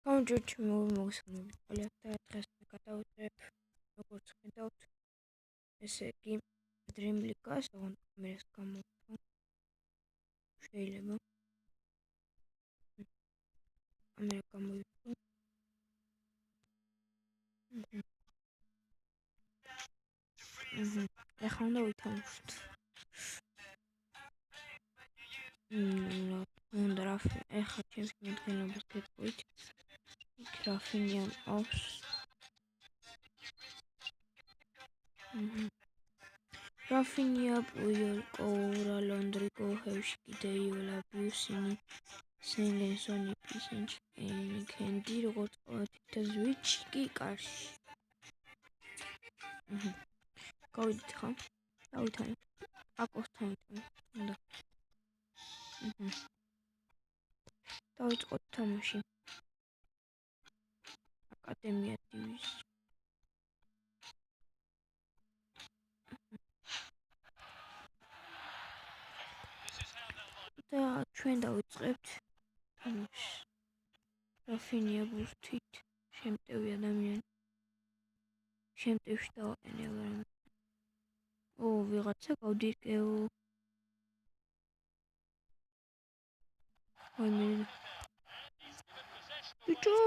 გამარჯვებით მოგესალმებით ყველას და დღეს გადავწერებ როგორც ხედავთ ესე იგი Dream League-ას ოღონდ კამერას გამოვთო შეიძლება კამერა გამოვიწყო ეხლა უნდა ვითამაშოთ უნდა ეხლა ჩემს მოდგენობას გეტყვით Rafinha aufs Rafinha Puyol Coura Londrigo Hevski Deiola Biusini Senlensoni Pisinch Kendi როგორც ყოველთვის ზვიჩი კარში გავიდით ხა დავითანით აკოსთან უნდა დავიწყოთ თამაში აკადემია დივიზია და ჩვენ დავიწყებთ თამაშს Rafinha ბურთით შემტევი ადამიანი შემტევში დავაყენე მაგრამ ვიღაცა გავდირკეო ვაიმე ბიჭო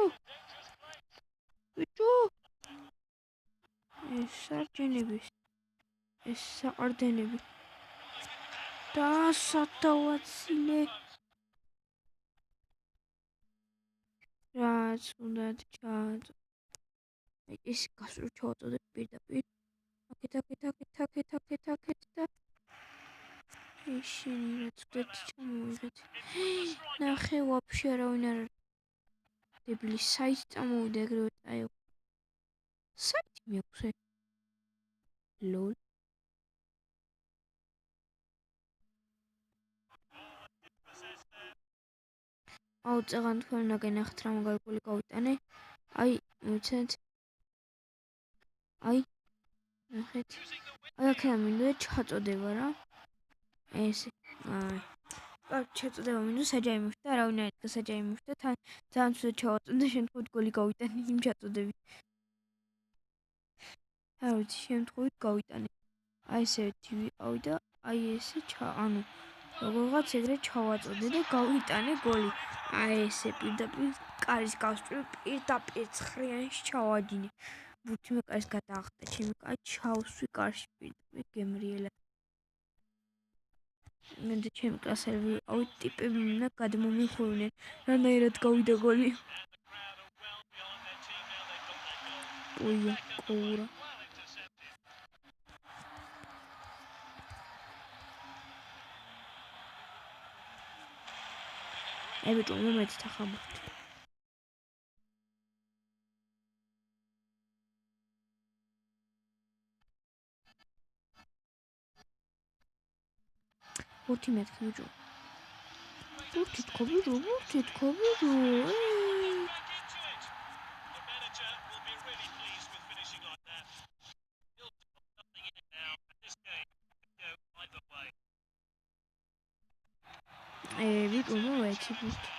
ეს სარჯენების ეს საყრდენები და სადავაცილე რაც უნდა ჩააწო ეს გასულ ჩავაწოდებ პირდაპირ აკეთ და ისინი რაც ვდეთ ჩამოვიღეთ ნახე ვაფშე არავინ არ დებლის საიტი წამოვიდა ეგრევე წაეო საიტი მექვსე ლოლ აუ წაღან თქვენ უნდა გენახეთ რა მაგარი გოლი გავიტანე აი მიცეთ აი ნახეთ აი აქედან მინდოდა ჩაწოდება რა ესე აი ჩაწოდება მინდოდა საჯაი მივხვდა არავინ არ იდგა საჯაი მივხვდა თან ძალიან ცუდად ჩავაწოდე შემთხვევით გოლი გავიტანე იმ ჩაწოდებით არ ვიცი შემთხვევით გავიტანე აი ესეთი ვიყავი და აი ესე ანუ როგორღაც ეგრე ჩავაწოდე და გავიტანე გოლი აი ესე პირდაპირ კარის გასწვრივ პირდაპირ ცხრიანში ჩავადინე ბურთი მე კარის გადაახტა ჩემი კაცი ჩავსვი კარში პირდაპირ გემრიელა მე და ჩემი კლასელი ვიყავით ტიპები უნდა გადმომიხვდნენ რანაირად გავიდა გოლი პუიო კოურა აი ბიჭო მომეც თახაბურთი ბურთი მეთქი ბიჭო ბურთი თქო ბიჭო ბიჭო მომეცი ბურთი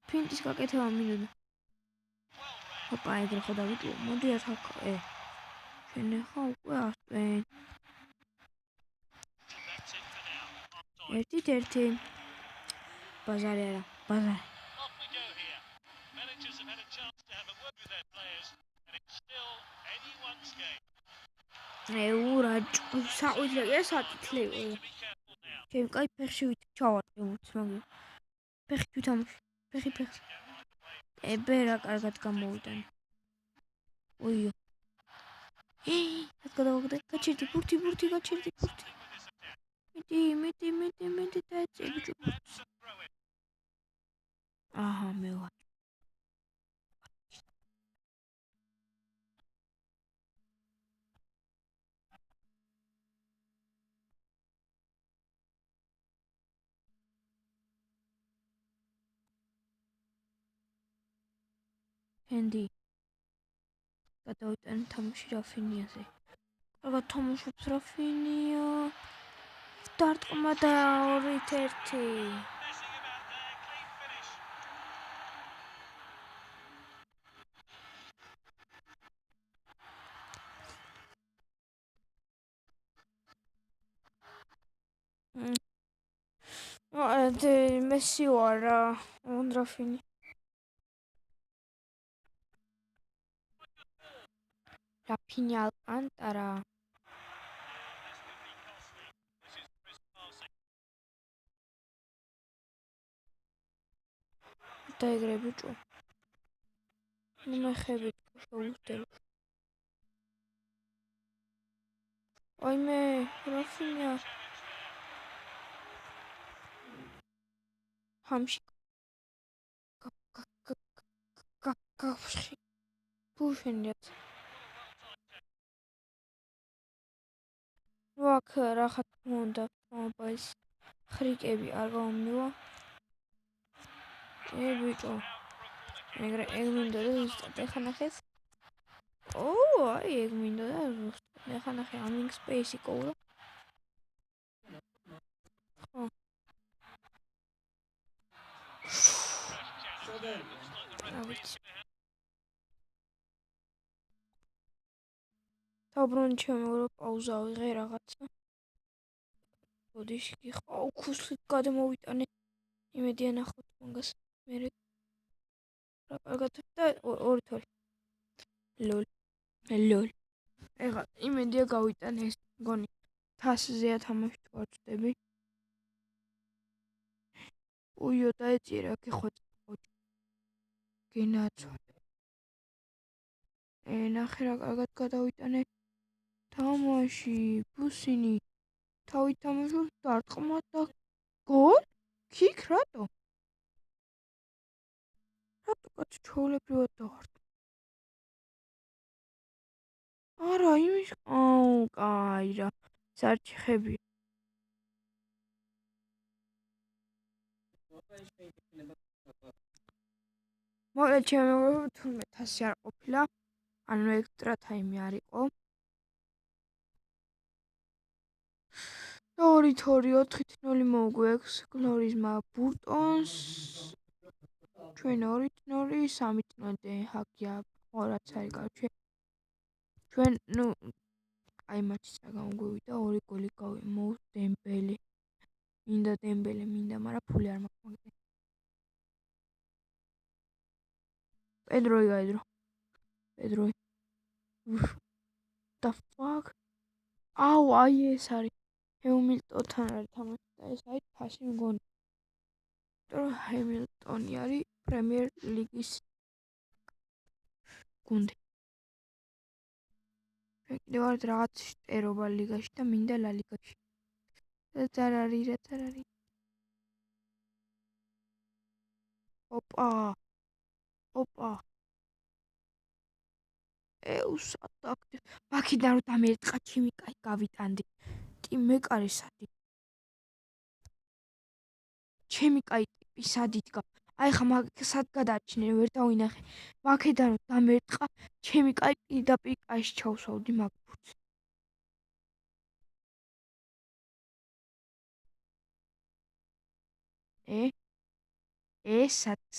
ფინტის გაკეთება მინდოდა ოპა ეგრე ხო და ბიჭო მოდი ათაკ შენ ახლა უკვე ასწვენ ერთი ბაზარი არა ბაზარი ურა საყვიდლე სატიტლე ჩემ კაი ფეხში ჩავარდი მაგრამ ფეხი თვითამაში ფეხი ებერა კარგად გამოვიტანე ოიო ეს გადავაგდე გაჩერდი ბურთი გაჩერდი ბურთი მეტი დაეწე ბიჭო აჰა მე ვარ ჰენდი გადავიტანე თამაში Rafinha-ზე კარგად თამაშობს Rafinha დარტყმა და 2-1 მესი ვარ ონდრაფინი რაფინი ალკანტარა დაიგრე ბიჭო ნუ მეხებით შეუძდები აიმე რაფინია ჰამში გაფში ბუშენიათ ნუ აქ რახათ უნდა მობაილს ხრიკები არ გაომნივა ბიჭო ეგრე ეგ მინდოდა ზუსტად ეხა ნახეს აი ეგ მინდოდა ზუსტად ეხა ნახე ამინგ სპეისი კოულა ხო ავიცი დაბრუნ ჩემო პაუზა ვიღე რაღაცა ბოდიში ხო ქუსლით გადმოვიტანე იმედია ნახოთ მაგას მე რა კარგად და ორი თორი ლოლ ეხლა იმედია გავიტანე ეს მგონი თასზეა თამაში თუ არ ვწდები უიო დაეწირა გეხვეწა ხოჭი გენაცვალე ნახე რა კარგად გადავიტანე თამაში ბუსინი თავი თამაშობს დარტყმად და გოლ კიკ რატო კაც ჩაოლებრივად დავართ არა იმის კაი რა სარჩხები მოგეთ ჩემო 1500 არ ყოფილა ანუ ექსტრა ტაიმი არ იყო და 2-4 მოუგვექვს გლორიზმა ბურტონს ჩვენ 2-0 3-0 ჰაკია ყორაც არის გავჩე ჩვენ ნუ აი მატჩს რა გამოგვივიდა 2 გოლი მოუს დემბელი მინდა დემბელი მინდა მაგრამ ფული არ მაქვს მაგდენ პედროი გაედრო პედროი the fuck აუ აი ეს არის ჰემილტონთან არის თამაში და ეს არის ფასი მგონი რომ ჰემილტონი არის პრემიერ ლიგის გუნდი კიდევ არ რაღაც შტერობა ლიგაში და მინდა ლა ლიგაში რაც არ არის ოპა უსადაკ მაქიდან რომ დამერტყა ჩიმიკაი გავიტანდი ტიმეკარი სადი ჩემიკაი ტიპი სადი დგა აი ხა მაგ სად გადაჩინე ვერ დავინახე მაქედან რომ დამერტყა ჩემიკაი პირდაპირ კაიში ჩავსვავდი მაგ ფურს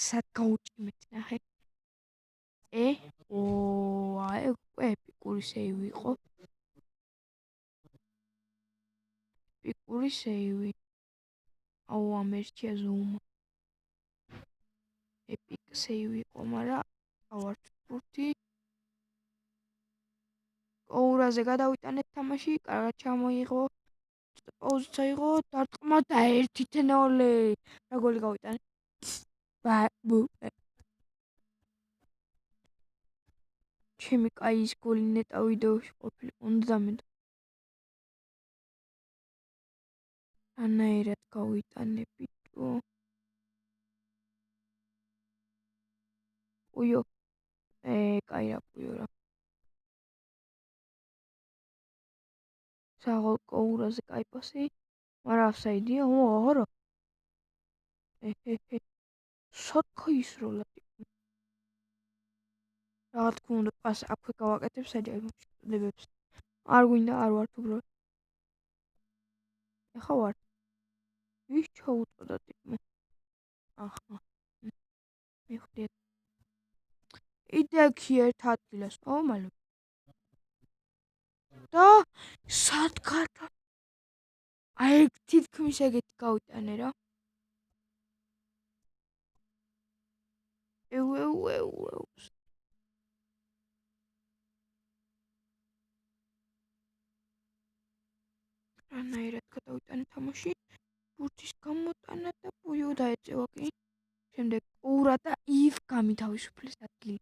სად გაუჭიმეთ ნახე აი ეპიკური სეივი იყო ეპიკური სეივი აუ ამერჩია ზოუმა ეპიკ სეივი იყო მაგრამ ავართ ფურთი ოურაზე გადავიტანეთ თამაში კარგად ჩამოიღო პაუზა იყო დარტყმა და 1-0 რა გოლი გავიტანე ჩემი კაის გოლი ნეტა ვიდეოში ყოფილიყო უნდა დამედო ანაერად გავიტანე ბიჭო უიო კაი რა პუიო რა საღოლ კოურაზე კაი პასი მაგრამ აფსაიდია არა სოთქო ისროლა რა თქმა უნდა პას აქვე გავაკეთებ საჯაიმოში დებებს არ გვინდა არ ვართ უბრალოდ ეხა ვარ ვის ჩაუწოდა ტიპმა ახლა მიხდეთ იდექი ერთ ადგილას მალე და სად გადა აი თითქმის ეგეთი გავიტანე რა. ეუ. რანაირად გადავიტანე თამაში. ბურთის გამოტანა და პუიო დაეწევა კი. შემდეგ ოურა და ივ გამითავისუფლეს ადგილი.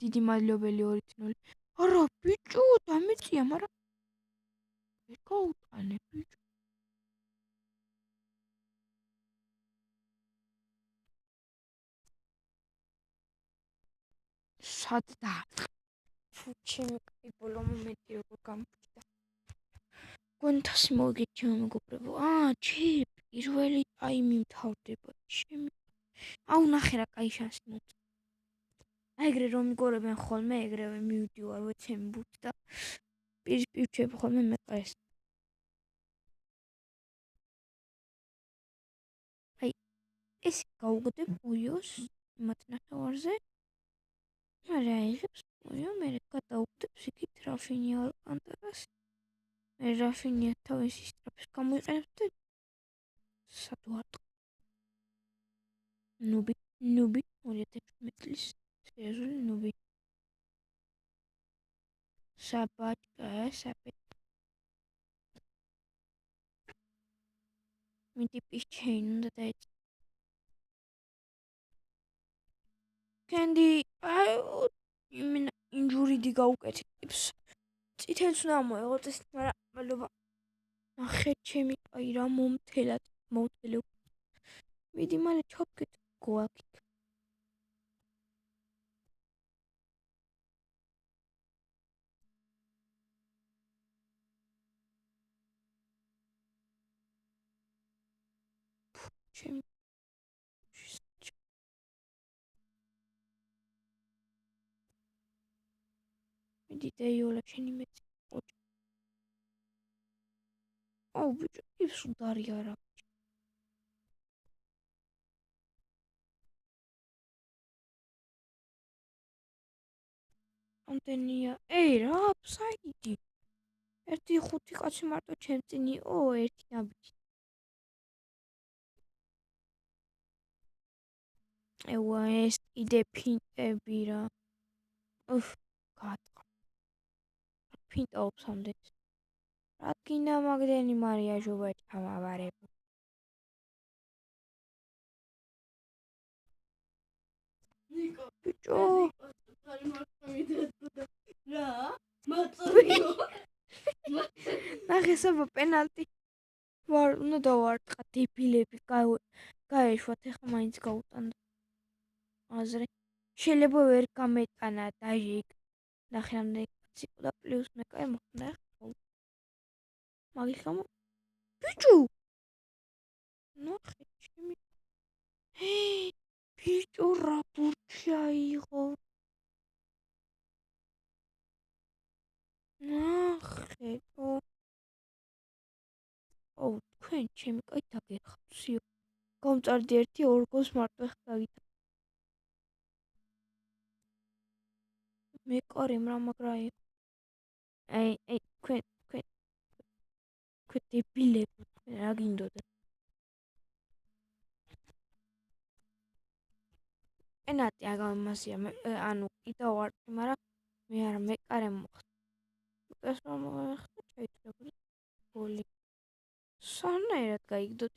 დიდი მადლობელი 2-0. არა ბიჭო, დამეწია, მაგრამ ვერ გავუტანე ბიჭო. სადდა? ჩემი კაი ბოლო მომენტი როგორ გამწია. გონთასი მოგეჩვენა მეგობრებო. ჩი პირველი ტაიმი მთავრდება ჩემი. აუ ნახე რა კაი შანსი მოწა. ეგრე რომ მიგორებენ ხოლმე, ეგრევე მივდივარ ვეცემი ბურთს და პირისპირ ვჩები ხოლმე მეყარეს. აი ეს გავუგდებ პუიოს იმათ ნახევარზე. არა იღებს პუიო, მე გადავუგდებს იქით რაფინია ალკანტარას. მე რაფინია თავისი სტრაფის გამოიყენებს და სადუარტ. ნუბი 2017 წლის სერიოზული ნუბი. საბაჭკა. მიდი პისჩეინ უნდა დაეწ. კენდი იმენა ინჯურიდი გაუკეთებს. წითელს უნდა მოეღოთ ეს, მაგრამ მადლობა. ნახე ჩემი კაი რა მომთელად მოვთელე. მიდი მალე ჩავკეთ გოაკი. ჩემი მიდი დეიოლა შენი მეცი. აუ ბიჭო, ის უდარი არა. ამდენია. რა აფსაიდი. 1-5 კაცი მარტო ჩემ წინ იყო, ერთი ნაბიჯი. ევა ეს კიდე ფინტები რა. გაატყა. ფინტაობს ამდენს. რა გინდა მაგდენი მარია ჟობა ჩამავარებ. ბიჭო. რა? მაწოდიო. ნახე საბა პენალტი. უნდა დავარტყა დებილები გაეშვათ ეხა მაინც გაუტანდა. აზრე. შეიძლება ვერ გამეტანა დაჟე. ნახე ამდენი კაცი და პლუს მე კაი მოხდა ეხა. მაგის გამო ბიჭო. ნახე ჩემი. ბიჭო რა ბურთი აიღო. ნახე თქვენ ჩემი კაი დაგეხავსიო. გამწარდი 1-2 გოლს მარტო ეხა გაგითა. მე ყარემ რა მაგრა იყო. აი თქვენ დებილები რა გინდოდა. პენალტი აგამასია ანუ კიდევ ვარტი, მაგრამ მე არა მეყარემ მოხდა. ეს რომ მოხდა შეიძლება გოლი. სანაირად გაიგდოთ.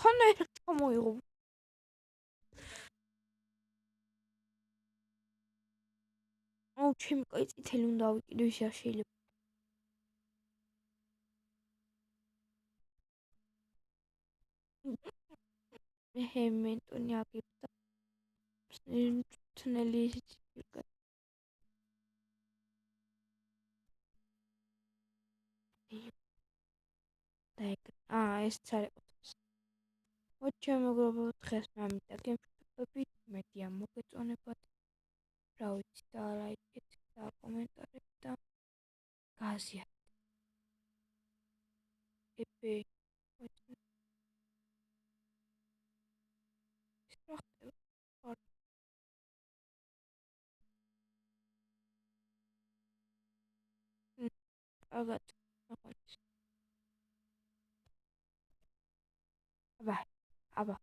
ხანაირად გამოიღო. აუ ჩემი კაი წითელი უნდა ავიკიდო ისე არ შეიძლება. მე მენტონი აგებდა. თნელი ისიც იყო. ეს წარეკუთვას. ოჩემ მეგობრებო, დღეს მამიდა გემშვიდობებით, მედია მოგეწონებათ. რა ვიცი და ლაიქეთ და კომენტარები და გაზიარდეთ. ებე რა ხდება? კარგად. აბა. აბა.